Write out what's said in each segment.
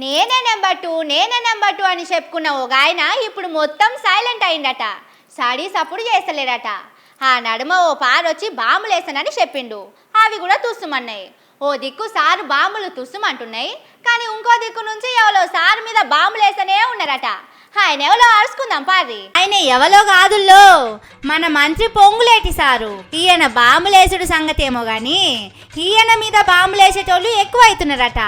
నేనే నెంబర్ 2 అని చెప్పుకున్న ఒక ఆయన ఇప్పుడు మొత్తం సైలెంట్ అయిందట. స్టడీస్ అప్పుడు చేస్తలేడట. ఆ నడుమ ఓ పారొచ్చి బాంబులు వేసానని చెప్పిండు. అవి కూడా తుస్సుమన్నాయి. ఓ దిక్కు సారు బాంబులు తుస్సుమంటున్నాయి, కానీ ఇంకో దిక్కు నుంచి ఎవరో సారు మీద బాంబులు వేస్తూనే ఉన్నారట. ఆయన ఎవరో అరుచుకుందాం పారి. ఆయన ఎవరో కాదుల్లో మన మంత్రి పొంగులేటి సారు. ఈయన బాంబులేసుడు సంగతి ఏమో గాని ఈయన మీద బాంబులేసేటోళ్ళు ఎక్కువ అవుతున్నారట.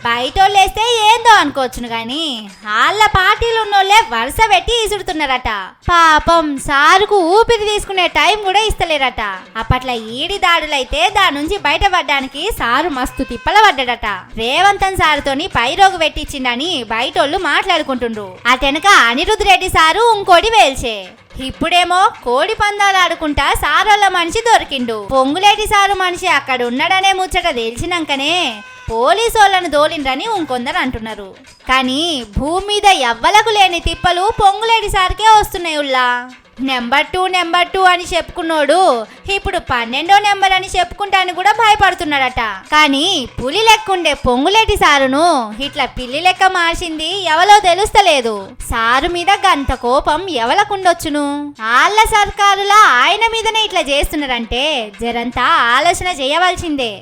బయటోళ్ళు వేస్తే ఏందో అనుకోవచ్చును గాని వాళ్ళ పార్టీలు ఉన్నోళ్ళే వరుస పెట్టి ఇసుడుతున్నారట. పాపం సారుకు ఊపిరి తీసుకునే టైం కూడా ఇస్తలేరట. అప్పట్లో ఈడి దాడులైతే దాని నుంచి బయటపడడానికి సారు మస్తు తిప్పల పడ్డాడట. రేవంతన్ సారుతోని పైరోగు పెట్టించిండని బయటోళ్ళు మాట్లాడుకుంటుండ్రు. అటెనక అనిరుద్ రెడ్డి సారు ఇంకోటి వేల్చే. ఇప్పుడేమో కోడి పందాలు ఆడుకుంటా సారోళ్ళ మనిషి దొరికిండు. పొంగులేటి సారు మనిషి అక్కడ ఉన్నాడనే ముచ్చట తెలిసినాకనే పోలీసు వాళ్ళను దోలిండ్రని ఇంకొందరు అంటున్నారు. కానీ భూమి మీద ఎవ్వలకు లేని తిప్పలు పొంగులేటి సార్కే వస్తున్నాయి. ఉల్లా నెంబర్ 2 అని చెప్పుకున్నాడు ఇప్పుడు 12వ నెంబర్ అని చెప్పుకుంటాను కూడా భయపడుతున్నాడట. కానీ పులి లెక్కుండే పొంగులేటి సారును ఇట్లా పిల్లి లెక్క మార్చింది ఎవలో తెలుస్తలేదు. సారు మీద గంత కోపం ఎవలకుండొచ్చును? ఆళ్ళ సర్కారులా ఆయన మీదనే ఇట్లా చేస్తున్నారంటే జరంతా ఆలోచన చేయవలసిందే.